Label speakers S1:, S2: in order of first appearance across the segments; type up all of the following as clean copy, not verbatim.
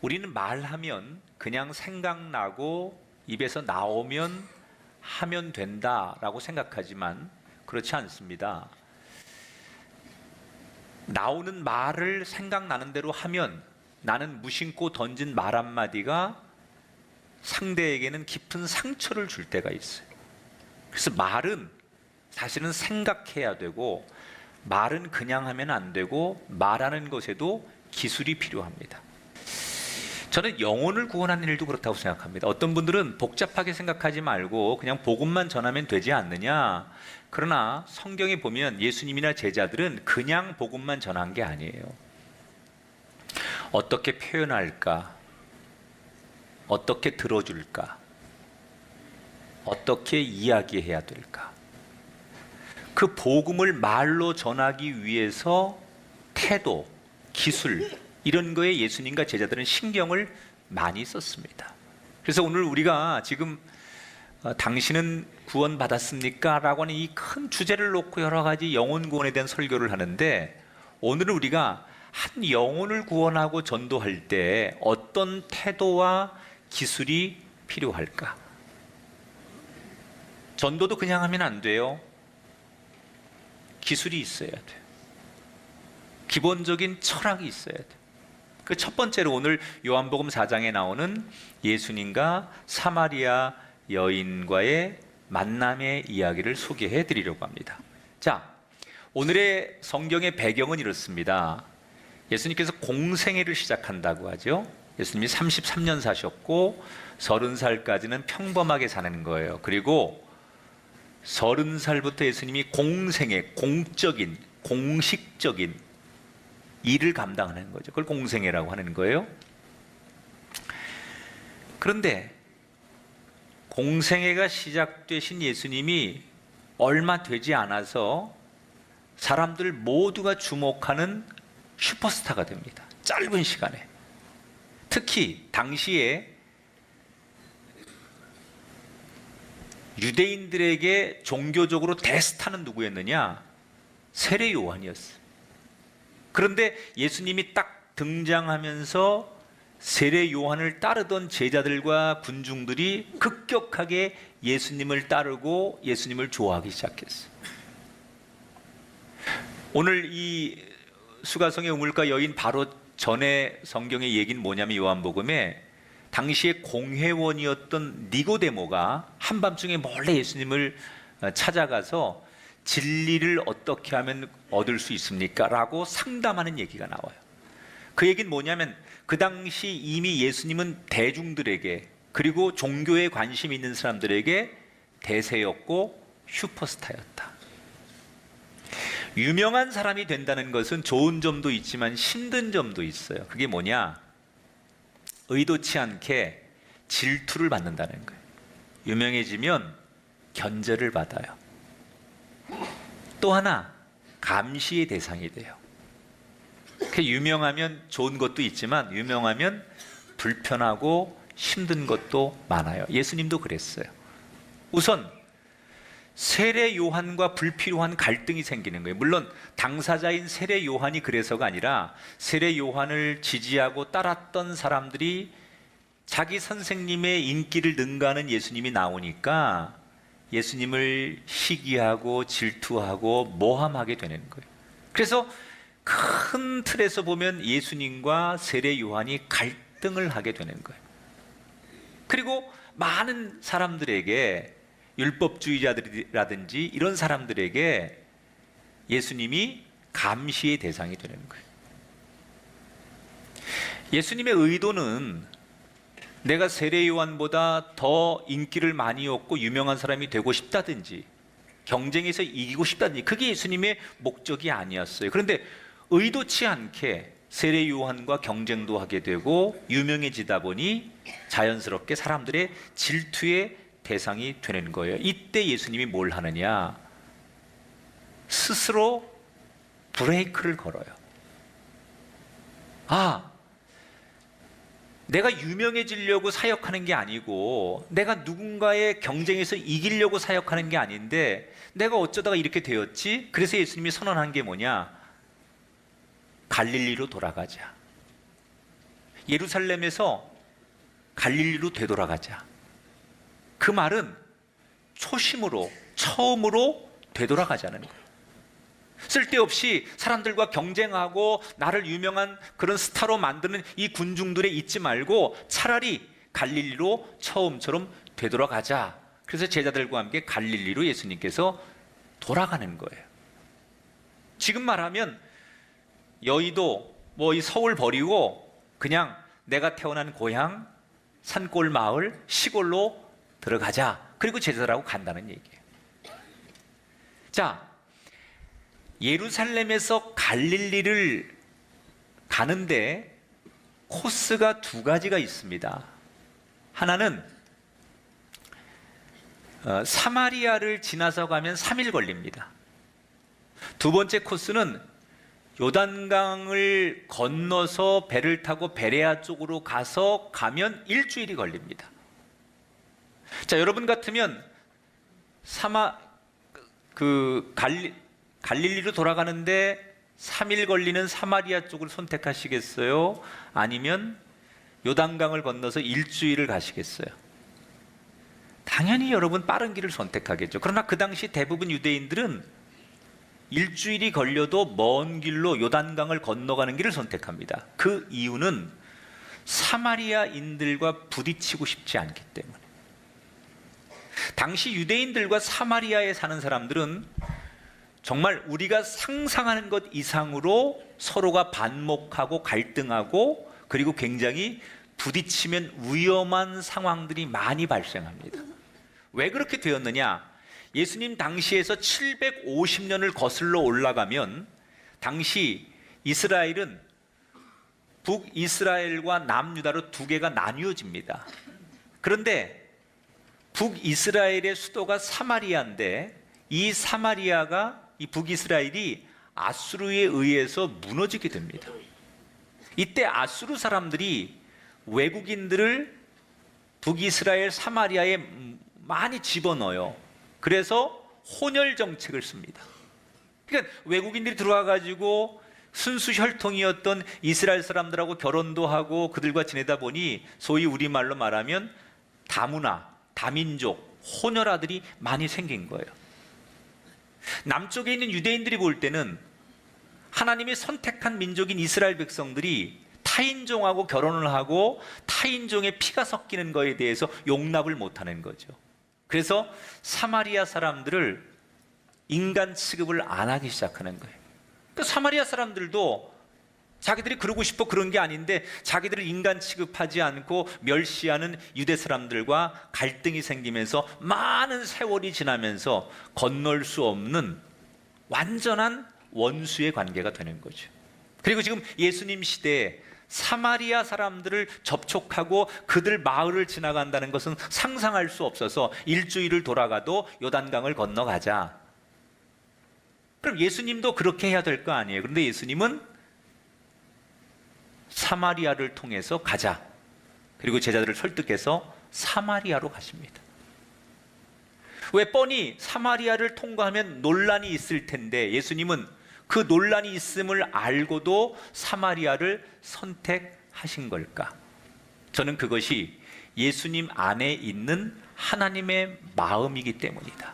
S1: 우리는 말하면 그냥 생각나고 입에서 나오면 하면 된다라고 생각하지만 그렇지 않습니다. 나오는 말을 생각나는 대로 하면 나는 무심코 던진 말 한마디가 상대에게는 깊은 상처를 줄 때가 있어요. 그래서 말은 사실은 생각해야 되고, 말은 그냥 하면 안 되고, 말하는 것에도 기술이 필요합니다. 저는 영혼을 구원하는 일도 그렇다고 생각합니다. 어떤 분들은 복잡하게 생각하지 말고 그냥 복음만 전하면 되지 않느냐. 그러나 성경에 보면 예수님이나 제자들은 그냥 복음만 전한 게 아니에요. 어떻게 표현할까? 어떻게 들어줄까? 어떻게 이야기해야 될까? 그 복음을 말로 전하기 위해서 태도, 기술, 이런 거에 예수님과 제자들은 신경을 많이 썼습니다. 그래서 오늘 우리가 지금 당신은 구원받았습니까? 라고 하는 이 큰 주제를 놓고 여러 가지 영혼 구원에 대한 설교를 하는데, 오늘은 우리가 한 영혼을 구원하고 전도할 때 어떤 태도와 기술이 필요할까? 전도도 그냥 하면 안 돼요. 기술이 있어야 돼요. 기본적인 철학이 있어야 돼요. 그 첫 번째로 오늘 요한복음 4장에 나오는 예수님과 사마리아 여인과의 만남의 이야기를 소개해 드리려고 합니다. 자, 오늘의 성경의 배경은 이렇습니다. 예수님께서 공생애를 시작한다고 하죠. 예수님이 33년 사셨고 30살까지는 평범하게 사는 거예요. 그리고 30살부터 예수님이 공생애, 공적인, 공식적인 일을 감당하는 거죠. 그걸 공생애라고 하는 거예요. 그런데 공생애가 시작되신 예수님이 얼마 되지 않아서 사람들 모두가 주목하는 슈퍼스타가 됩니다. 짧은 시간에. 특히 당시에 유대인들에게 종교적으로 대스타는 누구였느냐? 세례 요한이었어요. 그런데 예수님이 딱 등장하면서 세례 요한을 따르던 제자들과 군중들이 급격하게 예수님을 따르고 예수님을 좋아하기 시작했어요. 오늘 이 수가성의 우물가 여인 바로 전에 성경의 얘기는 뭐냐면 요한복음에 당시에 공회원이었던 니고데모가 한밤중에 몰래 예수님을 찾아가서 진리를 어떻게 하면 얻을 수 있습니까? 라고 상담하는 얘기가 나와요. 그 얘기는 뭐냐면 그 당시 이미 예수님은 대중들에게, 그리고 종교에 관심 있는 사람들에게 대세였고 슈퍼스타였다. 유명한 사람이 된다는 것은 좋은 점도 있지만 힘든 점도 있어요. 그게 뭐냐? 의도치 않게 질투를 받는다는 거예요. 유명해지면 견제를 받아요. 또 하나, 감시의 대상이 돼요. 유명하면 좋은 것도 있지만 유명하면 불편하고 힘든 것도 많아요. 예수님도 그랬어요. 우선 세례 요한과 불필요한 갈등이 생기는 거예요. 물론 당사자인 세례 요한이 그래서가 아니라 세례 요한을 지지하고 따랐던 사람들이 자기 선생님의 인기를 능가하는 예수님이 나오니까 예수님을 시기하고 질투하고 모함하게 되는 거예요. 그래서 큰 틀에서 보면 예수님과 세례 요한이 갈등을 하게 되는 거예요. 그리고 많은 사람들에게, 율법주의자들이라든지 이런 사람들에게 예수님이 감시의 대상이 되는 거예요. 예수님의 의도는 내가 세례 요한보다 더 인기를 많이 얻고 유명한 사람이 되고 싶다든지 경쟁에서 이기고 싶다든지 그게 예수님의 목적이 아니었어요. 그런데 의도치 않게 세례 요한과 경쟁도 하게 되고 유명해지다 보니 자연스럽게 사람들의 질투의 대상이 되는 거예요. 이때 예수님이 뭘 하느냐? 스스로 브레이크를 걸어요. 내가 유명해지려고 사역하는 게 아니고 내가 누군가의 경쟁에서 이기려고 사역하는 게 아닌데 내가 어쩌다가 이렇게 되었지? 그래서 예수님이 선언한 게 뭐냐? 갈릴리로 돌아가자. 예루살렘에서 갈릴리로 되돌아가자. 그 말은 초심으로, 처음으로 되돌아가자는 거예요. 쓸데없이 사람들과 경쟁하고 나를 유명한 그런 스타로 만드는 이 군중들에 있지 말고 차라리 갈릴리로 처음처럼 되돌아가자. 그래서 제자들과 함께 갈릴리로 예수님께서 돌아가는 거예요. 지금 말하면 여의도 뭐 이 서울 버리고 그냥 내가 태어난 고향 산골 마을 시골로 들어가자. 그리고 제자들하고 간다는 얘기예요. 자, 예루살렘에서 갈릴리를 가는데 코스가 두 가지가 있습니다. 하나는 사마리아를 지나서 가면 3일 걸립니다. 두 번째 코스는 요단강을 건너서 배를 타고 베레아 쪽으로 가면 일주일이 걸립니다. 자, 여러분 같으면 갈릴리로 돌아가는데 3일 걸리는 사마리아 쪽을 선택하시겠어요? 아니면 요단강을 건너서 일주일을 가시겠어요? 당연히 여러분 빠른 길을 선택하겠죠. 그러나 그 당시 대부분 유대인들은 일주일이 걸려도 먼 길로 요단강을 건너가는 길을 선택합니다. 그 이유는 사마리아인들과 부딪히고 싶지 않기 때문에. 당시 유대인들과 사마리아에 사는 사람들은 정말 우리가 상상하는 것 이상으로 서로가 반목하고 갈등하고 그리고 굉장히 부딪히면 위험한 상황들이 많이 발생합니다. 왜 그렇게 되었느냐? 예수님 당시에서 750년을 거슬러 올라가면 당시 이스라엘은 북이스라엘과 남유다로 두 개가 나뉘어집니다. 그런데 북이스라엘의 수도가 사마리아인데 이 북이스라엘이 아수르에 의해서 무너지게 됩니다. 이때 아수르 사람들이 외국인들을 북이스라엘 사마리아에 많이 집어넣어요. 그래서 혼혈 정책을 씁니다. 그러니까 외국인들이 들어와 가지고 순수 혈통이었던 이스라엘 사람들하고 결혼도 하고 그들과 지내다 보니 소위 우리말로 말하면 다문화, 다민족, 혼혈아들이 많이 생긴 거예요. 남쪽에 있는 유대인들이 볼 때는 하나님이 선택한 민족인 이스라엘 백성들이 타인종하고 결혼을 하고 타인종의 피가 섞이는 것에 대해서 용납을 못하는 거죠. 그래서 사마리아 사람들을 인간 취급을 안 하기 시작하는 거예요. 그러니까 사마리아 사람들도 자기들이 그러고 싶어 그런 게 아닌데 자기들을 인간 취급하지 않고 멸시하는 유대 사람들과 갈등이 생기면서 많은 세월이 지나면서 건널 수 없는 완전한 원수의 관계가 되는 거죠. 그리고 지금 예수님 시대에 사마리아 사람들을 접촉하고 그들 마을을 지나간다는 것은 상상할 수 없어서 일주일을 돌아가도 요단강을 건너가자. 그럼 예수님도 그렇게 해야 될 거 아니에요. 그런데 예수님은 사마리아를 통해서 가자. 그리고 제자들을 설득해서 사마리아로 가십니다. 왜 뻔히 사마리아를 통과하면 논란이 있을 텐데 예수님은 그 논란이 있음을 알고도 사마리아를 선택하신 걸까? 저는 그것이 예수님 안에 있는 하나님의 마음이기 때문이다.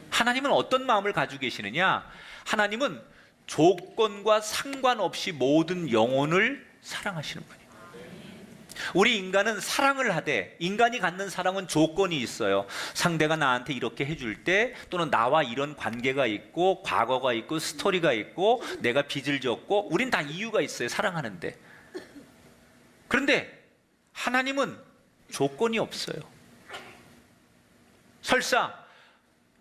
S1: 하나님은 어떤 마음을 가지고 계시느냐? 하나님은 조건과 상관없이 모든 영혼을 사랑하시는 분이에요. 우리 인간은 사랑을 하되 인간이 갖는 사랑은 조건이 있어요. 상대가 나한테 이렇게 해줄 때 또는 나와 이런 관계가 있고 과거가 있고 스토리가 있고 내가 빚을 졌고 우린 다 이유가 있어요. 사랑하는데. 그런데 하나님은 조건이 없어요. 설사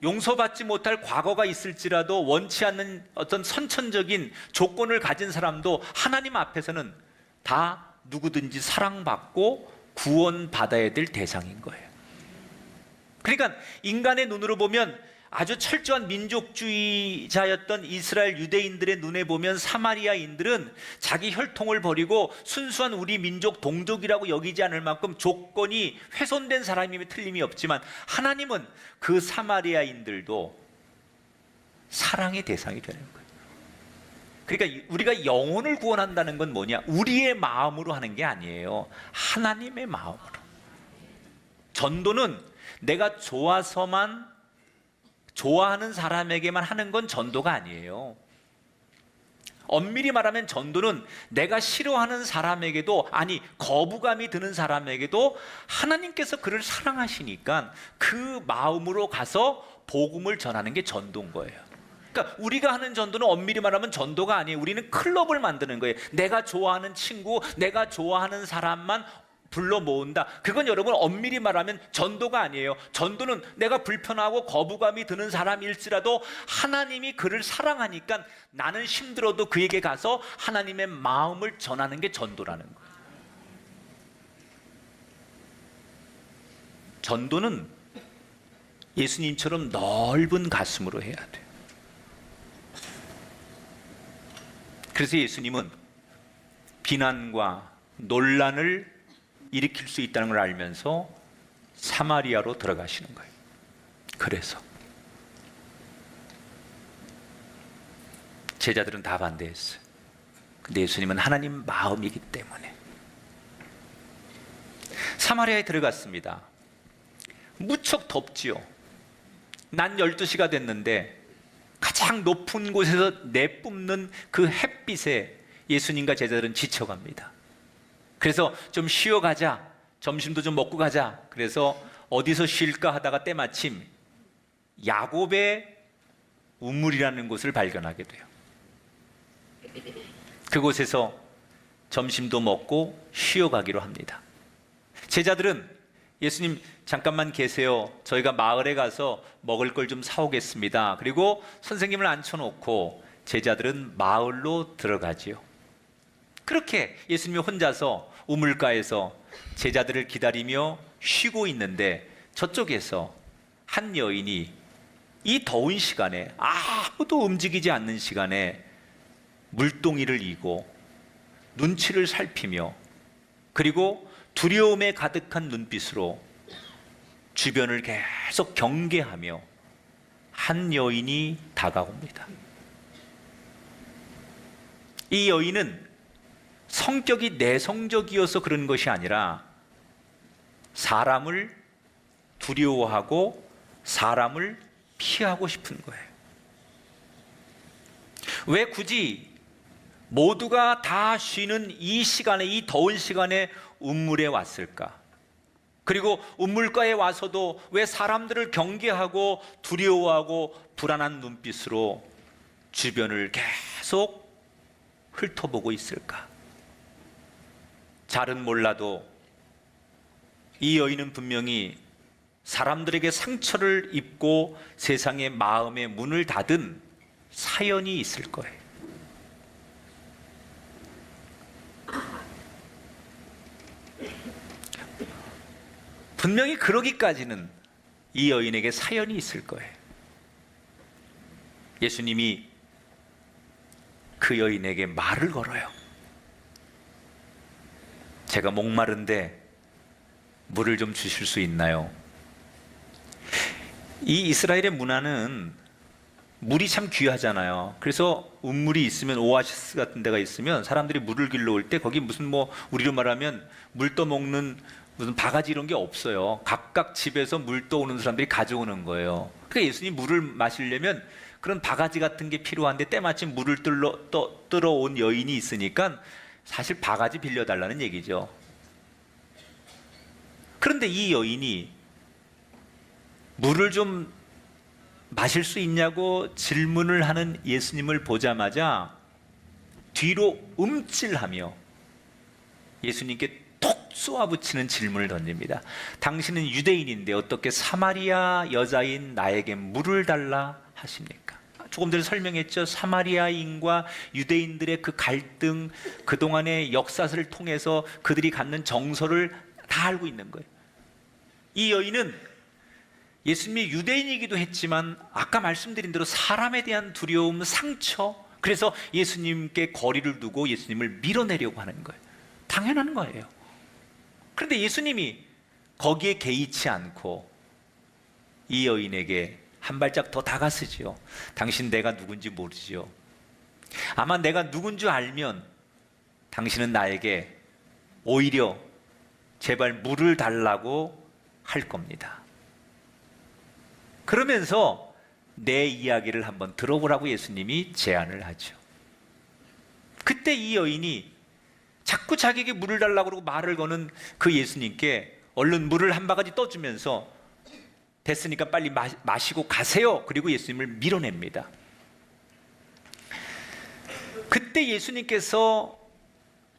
S1: 용서받지 못할 과거가 있을지라도 원치 않는 어떤 선천적인 조건을 가진 사람도 하나님 앞에서는 다 누구든지 사랑받고 구원받아야 될 대상인 거예요. 그러니까 인간의 눈으로 보면 아주 철저한 민족주의자였던 이스라엘 유대인들의 눈에 보면 사마리아인들은 자기 혈통을 버리고 순수한 우리 민족 동족이라고 여기지 않을 만큼 조건이 훼손된 사람임에 틀림이 없지만 하나님은 그 사마리아인들도 사랑의 대상이 되는 거예요. 그러니까 우리가 영혼을 구원한다는 건 뭐냐? 우리의 마음으로 하는 게 아니에요. 하나님의 마음으로. 전도는 내가 좋아서만, 좋아하는 사람에게만 하는 건 전도가 아니에요. 엄밀히 말하면 전도는 내가 싫어하는 사람에게도, 아니 거부감이 드는 사람에게도 하나님께서 그를 사랑하시니까 그 마음으로 가서 복음을 전하는 게 전도인 거예요. 그러니까 우리가 하는 전도는 엄밀히 말하면 전도가 아니에요. 우리는 클럽을 만드는 거예요. 내가 좋아하는 친구, 내가 좋아하는 사람만 불러 모은다. 그건 여러분 엄밀히 말하면 전도가 아니에요. 전도는 내가 불편하고 거부감이 드는 사람일지라도 하나님이 그를 사랑하니까 나는 힘들어도 그에게 가서 하나님의 마음을 전하는 게 전도라는 거예요. 전도는 예수님처럼 넓은 가슴으로 해야 돼요. 그래서 예수님은 비난과 논란을 일으킬 수 있다는 걸 알면서 사마리아로 들어가시는 거예요. 그래서 제자들은 다 반대했어요. 근데 예수님은 하나님 마음이기 때문에 사마리아에 들어갔습니다. 무척 덥지요. 낮 12시가 됐는데 가장 높은 곳에서 내뿜는 그 햇빛에 예수님과 제자들은 지쳐갑니다. 그래서 좀 쉬어가자, 점심도 좀 먹고 가자. 그래서 어디서 쉴까 하다가 때마침 야곱의 우물이라는 곳을 발견하게 돼요. 그곳에서 점심도 먹고 쉬어가기로 합니다. 제자들은 예수님 잠깐만 계세요. 저희가 마을에 가서 먹을 걸 좀 사오겠습니다. 그리고 선생님을 앉혀놓고 제자들은 마을로 들어가지요. 그렇게 예수님이 혼자서 우물가에서 제자들을 기다리며 쉬고 있는데 저쪽에서 한 여인이 이 더운 시간에, 아무도 움직이지 않는 시간에 물동이를 이고 눈치를 살피며 그리고 두려움에 가득한 눈빛으로 주변을 계속 경계하며 한 여인이 다가옵니다. 이 여인은 성격이 내성적이어서 그런 것이 아니라 사람을 두려워하고 사람을 피하고 싶은 거예요. 왜 굳이 모두가 다 쉬는 이 시간에, 이 더운 시간에 우물에 왔을까? 그리고 우물가에 와서도 왜 사람들을 경계하고 두려워하고 불안한 눈빛으로 주변을 계속 훑어보고 있을까? 잘은 몰라도 이 여인은 분명히 사람들에게 상처를 입고 세상의 마음의 문을 닫은 사연이 있을 거예요. 분명히 그러기까지는 이 여인에게 사연이 있을 거예요. 예수님이 그 여인에게 말을 걸어요. 제가 목마른데 물을 좀 주실 수 있나요? 이 이스라엘의 문화는 물이 참 귀하잖아요. 그래서 우물이 있으면, 오아시스 같은 데가 있으면 사람들이 물을 길러 올 때 거기 무슨 우리로 말하면 물 떠먹는 무슨 바가지 이런 게 없어요. 각각 집에서 물 떠오는 사람들이 가져오는 거예요. 그러니까 예수님 물을 마시려면 그런 바가지 같은 게 필요한데 때마침 물을 뜨러 온 여인이 있으니까 사실 바가지 빌려달라는 얘기죠. 그런데 이 여인이 물을 좀 마실 수 있냐고 질문을 하는 예수님을 보자마자 뒤로 움찔하며 예수님께 톡 쏘아붙이는 질문을 던집니다. 당신은 유대인인데 어떻게 사마리아 여자인 나에게 물을 달라 하십니까? 조금 전에 설명했죠. 사마리아인과 유대인들의 그 갈등, 그동안의 역사를 통해서 그들이 갖는 정서를 다 알고 있는 거예요. 이 여인은 예수님이 유대인이기도 했지만 아까 말씀드린 대로 사람에 대한 두려움, 상처, 그래서 예수님께 거리를 두고 예수님을 밀어내려고 하는 거예요. 당연한 거예요. 그런데 예수님이 거기에 개의치 않고 이 여인에게 한 발짝 더 다가서지요. 당신 내가 누군지 모르지요. 아마 내가 누군 줄 알면 당신은 나에게 오히려 제발 물을 달라고 할 겁니다. 그러면서 내 이야기를 한번 들어보라고 예수님이 제안을 하죠. 그때 이 여인이 자꾸 자기에게 물을 달라고 그러고 말을 거는 그 예수님께 얼른 물을 한 바가지 떠주면서 됐으니까 빨리 마시고 가세요. 그리고 예수님을 밀어냅니다. 그때 예수님께서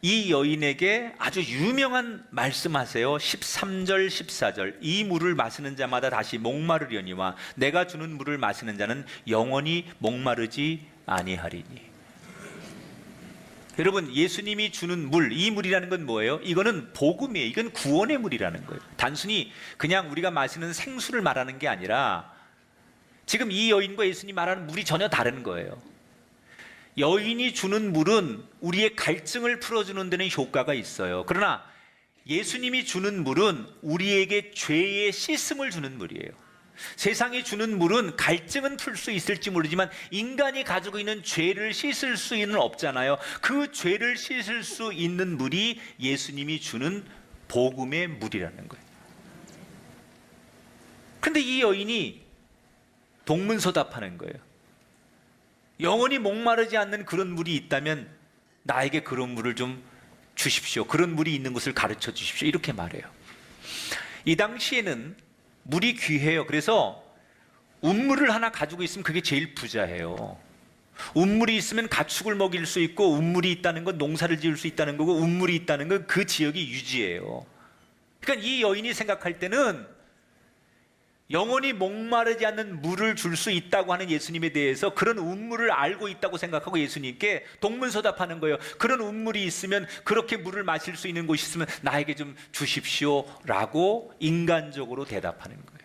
S1: 이 여인에게 아주 유명한 말씀하세요. 13절 14절 이 물을 마시는 자마다 다시 목마르려니와 내가 주는 물을 마시는 자는 영원히 목마르지 아니하리니. 여러분, 예수님이 주는 물, 이 물이라는 건 뭐예요? 이거는 복음이에요. 이건 구원의 물이라는 거예요. 단순히 그냥 우리가 마시는 생수를 말하는 게 아니라 지금 이 여인과 예수님이 말하는 물이 전혀 다른 거예요. 여인이 주는 물은 우리의 갈증을 풀어주는 데는 효과가 있어요. 그러나 예수님이 주는 물은 우리에게 죄의 씻음을 주는 물이에요. 세상이 주는 물은 갈증은 풀 수 있을지 모르지만 인간이 가지고 있는 죄를 씻을 수는 없잖아요. 그 죄를 씻을 수 있는 물이 예수님이 주는 복음의 물이라는 거예요. 그런데 이 여인이 동문서답하는 거예요. 영원히 목마르지 않는 그런 물이 있다면 나에게 그런 물을 좀 주십시오. 그런 물이 있는 것을 가르쳐 주십시오. 이렇게 말해요. 이 당시에는 물이 귀해요. 그래서 운물을 하나 가지고 있으면 그게 제일 부자예요. 운물이 있으면 가축을 먹일 수 있고, 운물이 있다는 건 농사를 지을 수 있다는 거고, 운물이 있다는 건 그 지역이 유지예요. 그러니까 이 여인이 생각할 때는 영원히 목마르지 않는 물을 줄 수 있다고 하는 예수님에 대해서 그런 운물을 알고 있다고 생각하고 예수님께 동문서답하는 거예요. 그런 운물이 있으면, 그렇게 물을 마실 수 있는 곳이 있으면 나에게 좀 주십시오 라고 인간적으로 대답하는 거예요.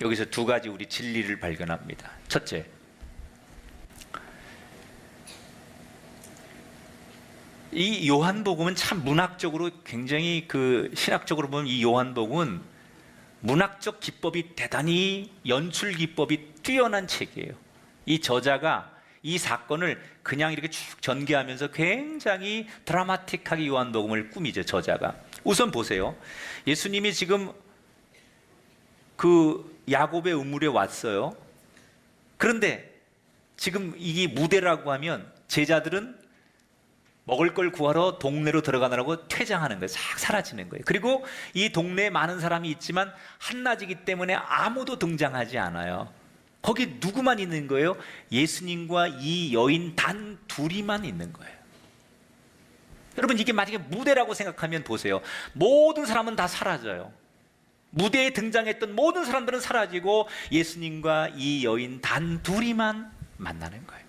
S1: 여기서 두 가지 우리 진리를 발견합니다. 첫째, 이 요한복음은 참 문학적으로 굉장히 신학적으로 보면 이 요한복음은 문학적 기법이 대단히 연출 기법이 뛰어난 책이에요. 이 저자가 이 사건을 그냥 이렇게 쭉 전개하면서 굉장히 드라마틱하게 요한복음을 꾸미죠. 저자가. 우선 보세요. 예수님이 지금 그 야곱의 우물에 왔어요. 그런데 지금 이게 무대라고 하면 제자들은 먹을 걸 구하러 동네로 들어가느라고 퇴장하는 거예요. 싹 사라지는 거예요. 그리고 이 동네에 많은 사람이 있지만 한낮이기 때문에 아무도 등장하지 않아요. 거기 누구만 있는 거예요? 예수님과 이 여인 단 둘이만 있는 거예요. 여러분, 이게 만약에 무대라고 생각하면 보세요. 모든 사람은 다 사라져요. 무대에 등장했던 모든 사람들은 사라지고 예수님과 이 여인 단 둘이만 만나는 거예요.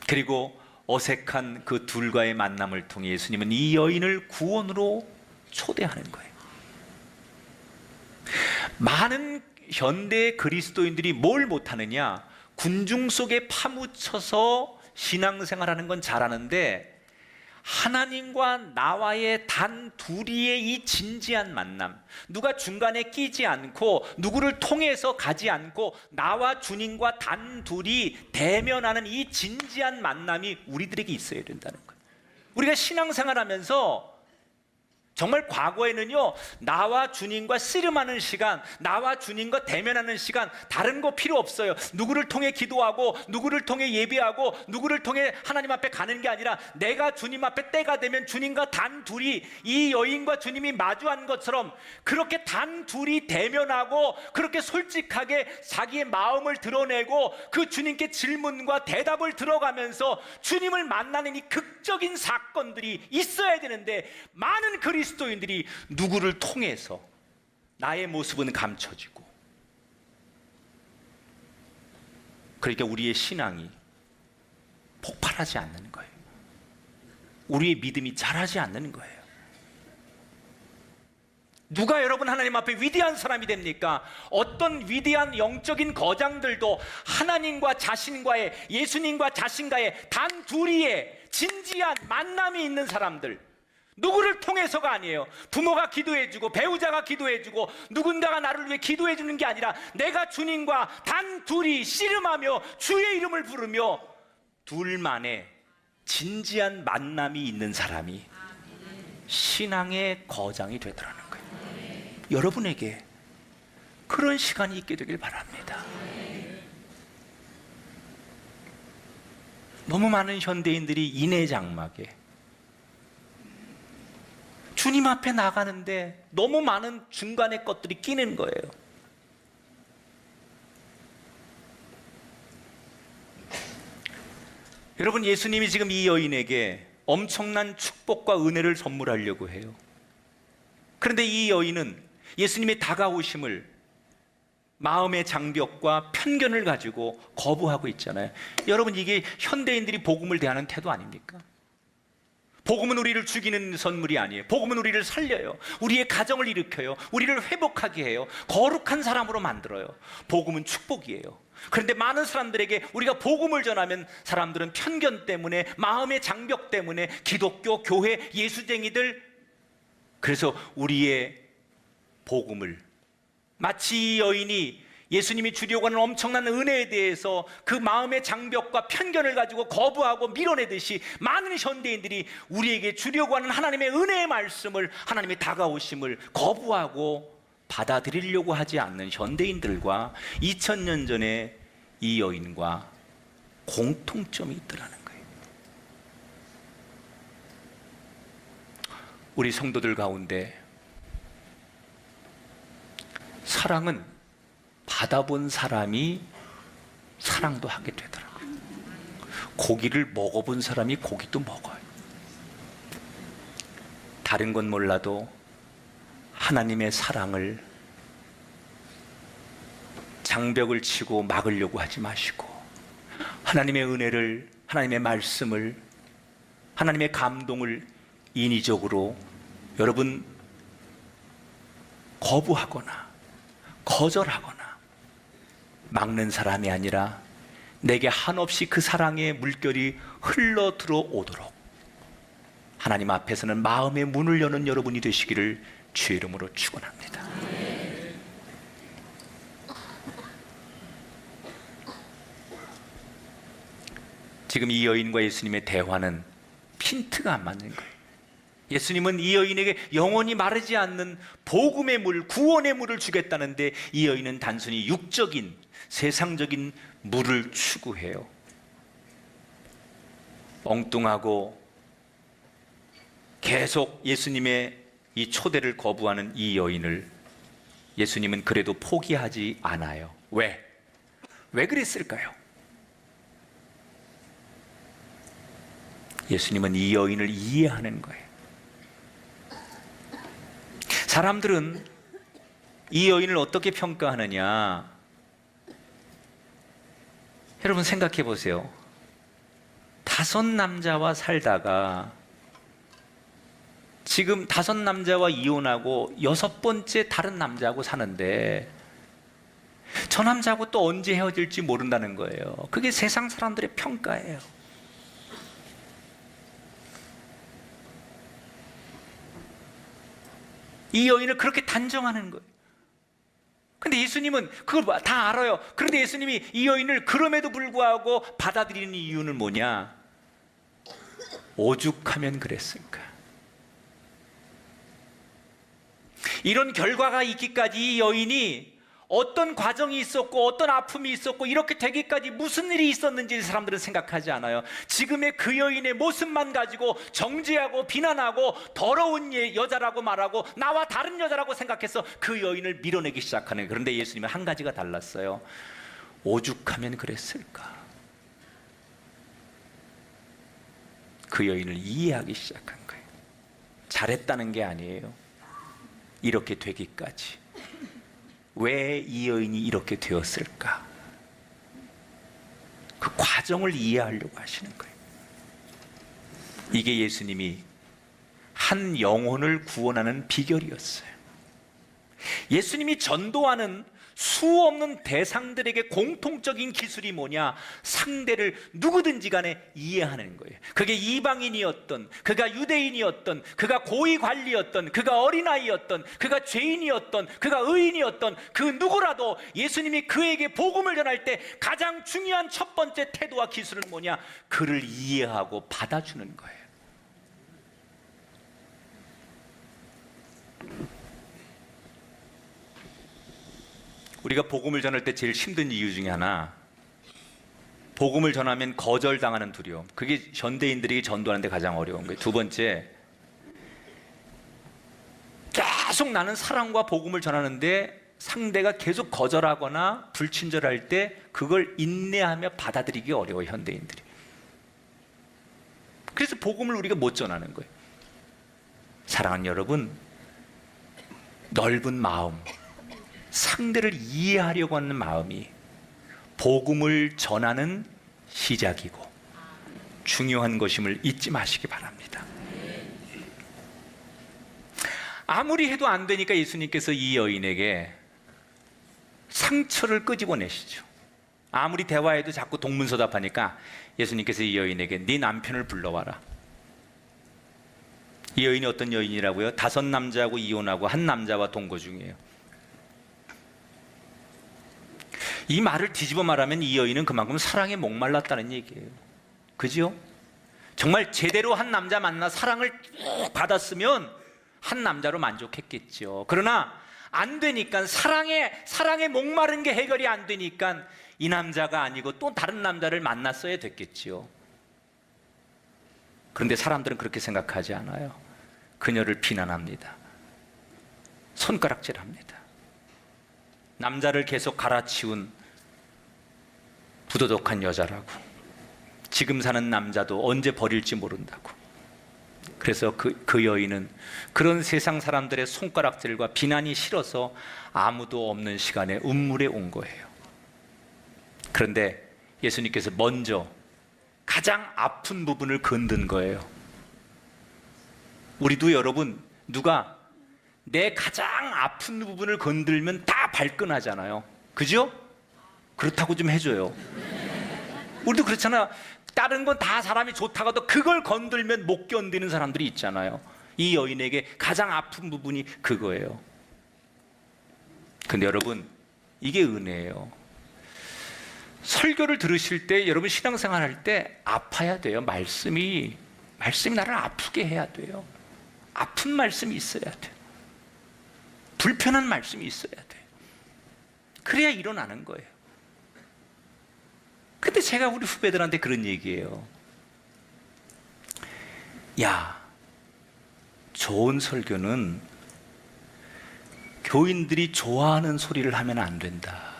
S1: 그리고 어색한 그 둘과의 만남을 통해 예수님은 이 여인을 구원으로 초대하는 거예요. 많은 현대 그리스도인들이 뭘 못하느냐? 군중 속에 파묻혀서 신앙생활하는 건 잘하는데 하나님과 나와의 단 둘이의 이 진지한 만남, 누가 중간에 끼지 않고 누구를 통해서 가지 않고 나와 주님과 단 둘이 대면하는 이 진지한 만남이 우리들에게 있어야 된다는 거예요. 우리가 신앙생활하면서 정말 과거에는요, 나와 주님과 씨름하는 시간, 나와 주님과 대면하는 시간, 다른 거 필요 없어요. 누구를 통해 기도하고, 누구를 통해 예배하고, 누구를 통해 하나님 앞에 가는 게 아니라 내가 주님 앞에 때가 되면 주님과 단 둘이, 이 여인과 주님이 마주한 것처럼 그렇게 단 둘이 대면하고 그렇게 솔직하게 자기의 마음을 드러내고 그 주님께 질문과 대답을 들어가면서 주님을 만나는 이 극적인 사건들이 있어야 되는데, 많은 그리스도인들이 누구를 통해서 나의 모습은 감춰지고, 그러니까 우리의 신앙이 폭발하지 않는 거예요. 우리의 믿음이 자라지 않는 거예요. 누가 여러분 하나님 앞에 위대한 사람이 됩니까? 어떤 위대한 영적인 거장들도 하나님과 자신과의, 예수님과 자신과의 단 둘이의 진지한 만남이 있는 사람들, 누구를 통해서가 아니에요. 부모가 기도해주고 배우자가 기도해주고 누군가가 나를 위해 기도해주는 게 아니라 내가 주님과 단 둘이 씨름하며 주의 이름을 부르며 둘만의 진지한 만남이 있는 사람이 신앙의 거장이 되더라는 거예요. 여러분에게 그런 시간이 있게 되길 바랍니다. 너무 많은 현대인들이 인해장막에 주님 앞에 나가는데 너무 많은 중간의 것들이 끼는 거예요. 여러분, 예수님이 지금 이 여인에게 엄청난 축복과 은혜를 선물하려고 해요. 그런데 이 여인은 예수님의 다가오심을 마음의 장벽과 편견을 가지고 거부하고 있잖아요. 여러분, 이게 현대인들이 복음을 대하는 태도 아닙니까? 복음은 우리를 죽이는 선물이 아니에요. 복음은 우리를 살려요. 우리의 가정을 일으켜요. 우리를 회복하게 해요. 거룩한 사람으로 만들어요. 복음은 축복이에요. 그런데 많은 사람들에게 우리가 복음을 전하면 사람들은 편견 때문에, 마음의 장벽 때문에 기독교, 교회, 예수쟁이들, 그래서 우리의 복음을 마치 이 여인이 예수님이 주려고 하는 엄청난 은혜에 대해서 그 마음의 장벽과 편견을 가지고 거부하고 밀어내듯이 많은 현대인들이 우리에게 주려고 하는 하나님의 은혜의 말씀을, 하나님의 다가오심을 거부하고 받아들이려고 하지 않는 현대인들과 2000년 전에 이 여인과 공통점이 있더라는 거예요. 우리 성도들 가운데 사랑은 받아본 사람이 사랑도 하게 되더라고요. 고기를 먹어본 사람이 고기도 먹어요. 다른 건 몰라도 하나님의 사랑을 장벽을 치고 막으려고 하지 마시고, 하나님의 은혜를, 하나님의 말씀을, 하나님의 감동을 인위적으로 여러분 거부하거나 거절하거나 막는 사람이 아니라 내게 한없이 그 사랑의 물결이 흘러 들어오도록 하나님 앞에서는 마음의 문을 여는 여러분이 되시기를 주의 이름으로 축원합니다. 지금 이 여인과 예수님의 대화는 핀트가 안 맞는 거예요. 예수님은 이 여인에게 영원히 마르지 않는 복음의 물, 구원의 물을 주겠다는데 이 여인은 단순히 육적인, 세상적인 물을 추구해요. 엉뚱하고 계속 예수님의 이 초대를 거부하는 이 여인을 예수님은 그래도 포기하지 않아요. 왜? 왜 그랬을까요? 예수님은 이 여인을 이해하는 거예요. 사람들은 이 여인을 어떻게 평가하느냐? 여러분 생각해 보세요. 5 남자와 살다가 지금 5 남자와 이혼하고 6번째 다른 남자하고 사는데 저 남자하고 또 언제 헤어질지 모른다는 거예요. 그게 세상 사람들의 평가예요. 이 여인을 그렇게 단정하는 거예요. 근데 예수님은 그걸 다 알아요. 그런데 예수님이 이 여인을 그럼에도 불구하고 받아들이는 이유는 뭐냐? 오죽하면 그랬을까? 이런 결과가 있기까지 이 여인이 어떤 과정이 있었고 어떤 아픔이 있었고 이렇게 되기까지 무슨 일이 있었는지 사람들은 생각하지 않아요. 지금의 그 여인의 모습만 가지고 정죄하고 비난하고 더러운 여자라고 말하고 나와 다른 여자라고 생각해서 그 여인을 밀어내기 시작하는 거예요. 그런데 예수님은 한 가지가 달랐어요. 오죽하면 그랬을까? 그 여인을 이해하기 시작한 거예요. 잘했다는 게 아니에요. 이렇게 되기까지 왜 이 여인이 이렇게 되었을까? 그 과정을 이해하려고 하시는 거예요. 이게 예수님이 한 영혼을 구원하는 비결이었어요. 예수님이 전도하는 수 없는 대상들에게 공통적인 기술이 뭐냐? 상대를 누구든지 간에 이해하는 거예요. 그게 이방인이었던, 그가 유대인이었던, 그가 고위관리였던, 그가 어린아이였던, 그가 죄인이었던, 그가 의인이었던 그 누구라도 예수님이 그에게 복음을 전할 때 가장 중요한 첫 번째 태도와 기술은 뭐냐? 그를 이해하고 받아주는 거예요. 우리가 복음을 전할 때 제일 힘든 이유 중에 하나, 복음을 전하면 거절당하는 두려움. 그게 현대인들이 전도하는데 가장 어려운 거예요. 두 번째, 계속 나는 사랑과 복음을 전하는데 상대가 계속 거절하거나 불친절할 때 그걸 인내하며 받아들이기 어려워요, 현대인들이. 그래서 복음을 우리가 못 전하는 거예요. 사랑하는 여러분, 넓은 마음, 상대를 이해하려고 하는 마음이 복음을 전하는 시작이고 중요한 것임을 잊지 마시기 바랍니다. 아무리 해도 안 되니까 예수님께서 이 여인에게 상처를 끄집어내시죠. 아무리 대화해도 자꾸 동문서답하니까 예수님께서 이 여인에게 네 남편을 불러와라. 이 여인이 어떤 여인이라고요? 5 남자하고 이혼하고 1 남자와 동거 중이에요. 이 말을 뒤집어 말하면 이 여인은 그만큼 사랑에 목말랐다는 얘기예요. 그죠? 정말 제대로 한 남자 만나 사랑을 쭉 받았으면 한 남자로 만족했겠죠. 그러나 안 되니까, 사랑에 목마른 게 해결이 안 되니까 이 남자가 아니고 또 다른 남자를 만났어야 됐겠지요. 그런데 사람들은 그렇게 생각하지 않아요. 그녀를 비난합니다. 손가락질합니다. 남자를 계속 갈아치운 부도덕한 여자라고, 지금 사는 남자도 언제 버릴지 모른다고. 그래서 그 여인은 그런 세상 사람들의 손가락질과 비난이 싫어서 아무도 없는 시간에 운물에 온 거예요. 그런데 예수님께서 먼저 가장 아픈 부분을 건든 거예요. 우리도 여러분, 누가 내 가장 아픈 부분을 건들면 다 발끈하잖아요. 그죠? 그렇다고 좀 해줘요. 우리도 그렇잖아. 다른 건 다 사람이 좋다가도 그걸 건들면 못 견디는 사람들이 있잖아요. 이 여인에게 가장 아픈 부분이 그거예요. 근데 여러분, 이게 은혜예요. 설교를 들으실 때, 여러분 신앙생활 할 때 아파야 돼요. 말씀이 나를 아프게 해야 돼요. 아픈 말씀이 있어야 돼요. 불편한 말씀이 있어야 돼요. 그래야 일어나는 거예요. 근데 제가 우리 후배들한테 그런 얘기예요. 야, 좋은 설교는 교인들이 좋아하는 소리를 하면 안 된다.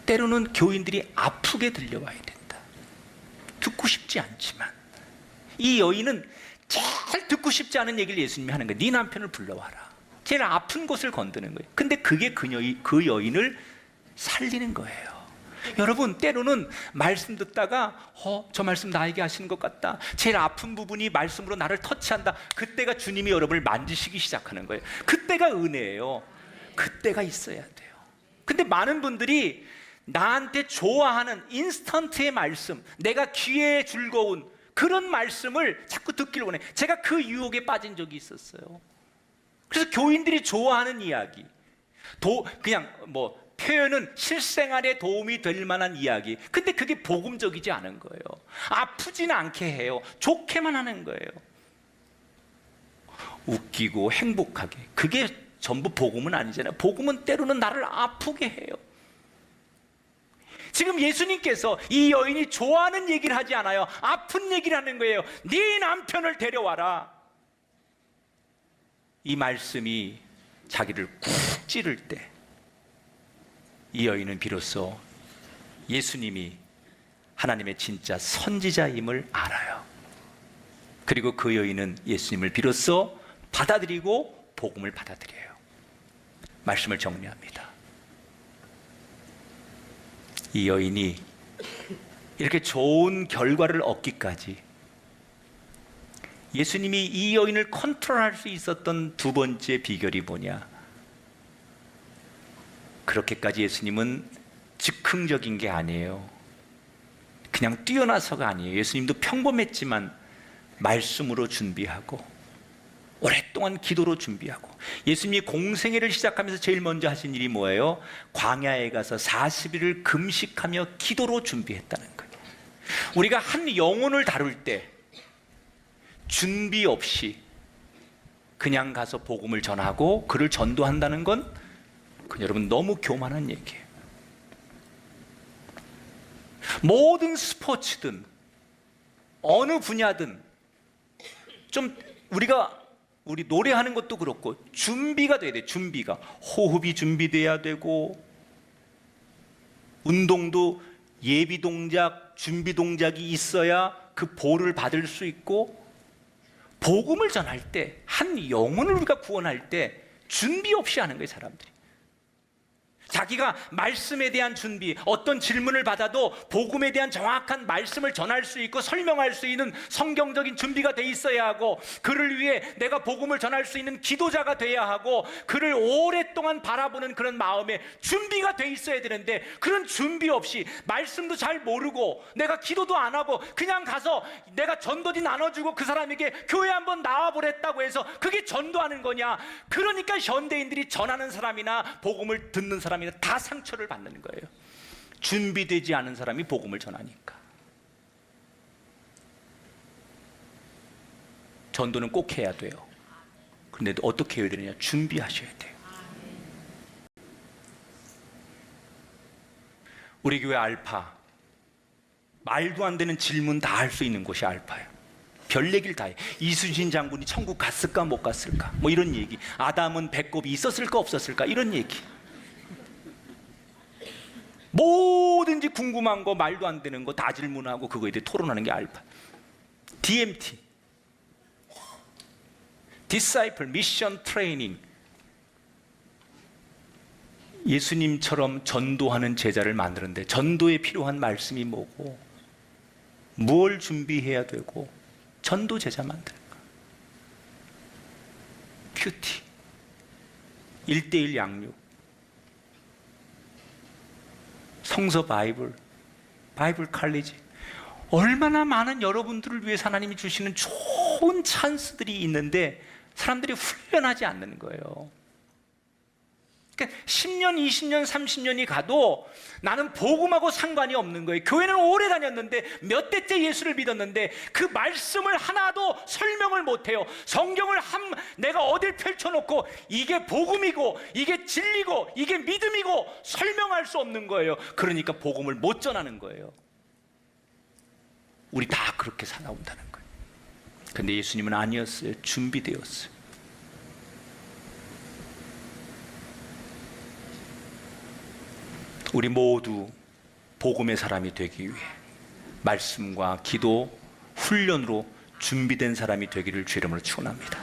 S1: 때로는 교인들이 아프게 들려와야 된다. 듣고 싶지 않지만. 이 여인은 제일 듣고 싶지 않은 얘기를 예수님이 하는 거예요. 네 남편을 불러와라. 제일 아픈 곳을 건드는 거예요. 근데 그게 그 여인을 살리는 거예요. 여러분, 때로는 말씀 듣다가 저 말씀 나에게 하시는 것 같다. 제일 아픈 부분이 말씀으로 나를 터치한다. 그때가 주님이 여러분을 만지시기 시작하는 거예요. 그때가 은혜예요. 그때가 있어야 돼요. 근데 많은 분들이 나한테 좋아하는 인스턴트의 말씀, 내가 귀에 즐거운 그런 말씀을 자꾸 듣기를 원해. 제가 그 유혹에 빠진 적이 있었어요. 그래서 교인들이 좋아하는 이야기, 그냥 표현은 실생활에 도움이 될 만한 이야기. 근데 그게 복음적이지 않은 거예요. 아프지는 않게 해요. 좋게만 하는 거예요. 웃기고 행복하게. 그게 전부 복음은 아니잖아요. 복음은 때로는 나를 아프게 해요. 지금 예수님께서 이 여인이 좋아하는 얘기를 하지 않아요. 아픈 얘기를 하는 거예요. 네 남편을 데려와라. 이 말씀이 자기를 쿡 찌를 때 이 여인은 비로소 예수님이 하나님의 진짜 선지자임을 알아요. 그리고 그 여인은 예수님을 비로소 받아들이고 복음을 받아들여요. 말씀을 정리합니다. 이 여인이 이렇게 좋은 결과를 얻기까지 예수님이 이 여인을 컨트롤할 수 있었던 두 번째 비결이 뭐냐? 그렇게까지 예수님은 즉흥적인 게 아니에요. 그냥 뛰어나서가 아니에요. 예수님도 평범했지만 말씀으로 준비하고 오랫동안 기도로 준비하고, 예수님이 공생애를 시작하면서 제일 먼저 하신 일이 뭐예요? 광야에 가서 40일을 금식하며 기도로 준비했다는 거예요. 우리가 한 영혼을 다룰 때 준비 없이 그냥 가서 복음을 전하고 그를 전도한다는 건 여러분 너무 교만한 얘기예요. 모든 스포츠든 어느 분야든 좀 우리 노래하는 것도 그렇고 준비가 돼야 돼. 준비가, 호흡이 준비돼야 되고, 운동도 예비 동작, 준비 동작이 있어야 그 보를 받을 수 있고, 복음을 전할 때, 한 영혼을 우리가 구원할 때 준비 없이 하는 거예요, 사람들이. 자기가 말씀에 대한 준비, 어떤 질문을 받아도 복음에 대한 정확한 말씀을 전할 수 있고 설명할 수 있는 성경적인 준비가 돼 있어야 하고, 그를 위해 내가 복음을 전할 수 있는 기도자가 돼야 하고, 그를 오랫동안 바라보는 그런 마음에 준비가 돼 있어야 되는데, 그런 준비 없이 말씀도 잘 모르고 내가 기도도 안 하고 그냥 가서 내가 전도지 나눠주고 그 사람에게 교회 한번 나와보랬다고 해서 그게 전도하는 거냐? 그러니까 현대인들이 전하는 사람이나 복음을 듣는 사람이나 다 상처를 받는 거예요. 준비되지 않은 사람이 복음을 전하니까. 전도는 꼭 해야 돼요. 그런데 어떻게 해야 되느냐? 준비하셔야 돼요. 우리 교회 알파, 말도 안 되는 질문 다 할 수 있는 곳이 알파예요. 별 얘기를 다 해. 이순신 장군이 천국 갔을까 못 갔을까, 뭐 이런 얘기. 아담은 배꼽이 있었을까 없었을까, 이런 얘기. 뭐든지 궁금한 거, 말도 안 되는 거 다 질문하고 그거에 대해 토론하는 게 알파. DMT, Disciple Mission Training. 예수님처럼 전도하는 제자를 만드는데 전도에 필요한 말씀이 뭐고, 뭘 준비해야 되고, 전도 제자 만드는 거. 큐티, 1:1 양육, 성서 바이블 칼리지. 얼마나 많은 여러분들을 위해서 하나님이 주시는 좋은 찬스들이 있는데 사람들이 훈련하지 않는 거예요. 그러니까 10년, 20년, 30년이 가도 나는 복음하고 상관이 없는 거예요. 교회는 오래 다녔는데, 몇 대째 예수를 믿었는데 그 말씀을 하나도 설명을 못해요. 성경을 내가 어딜 펼쳐놓고 이게 복음이고 이게 진리고 이게 믿음이고 설명할 수 없는 거예요. 그러니까 복음을 못 전하는 거예요. 우리 다 그렇게 살아온다는 거예요. 근데 예수님은 아니었어요. 준비되었어요. 우리 모두 복음의 사람이 되기 위해 말씀과 기도, 훈련으로 준비된 사람이 되기를 주 이름으로 축원합니다.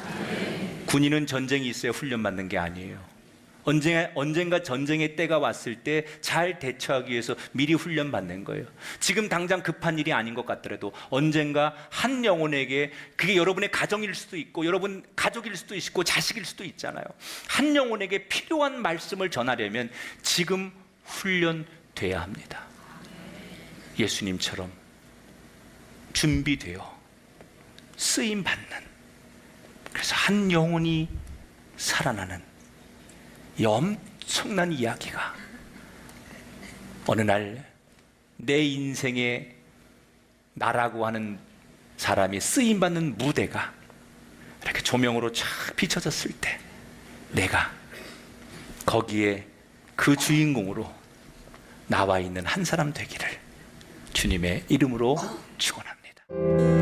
S1: 군인은 전쟁이 있어야 훈련받는 게 아니에요. 언젠가 전쟁의 때가 왔을 때 잘 대처하기 위해서 미리 훈련받는 거예요. 지금 당장 급한 일이 아닌 것 같더라도 언젠가 한 영혼에게, 그게 여러분의 가정일 수도 있고 여러분 가족일 수도 있고 자식일 수도 있잖아요. 한 영혼에게 필요한 말씀을 전하려면 지금 훈련돼야 합니다. 예수님처럼 준비되어 쓰임받는, 그래서 한 영혼이 살아나는 이 엄청난 이야기가 어느 날 내 인생에 나라고 하는 사람이 쓰임받는 무대가 이렇게 조명으로 쫙 비춰졌을 때 내가 거기에 그 주인공으로 나와 있는 한 사람 되기를 주님의 이름으로 축원합니다.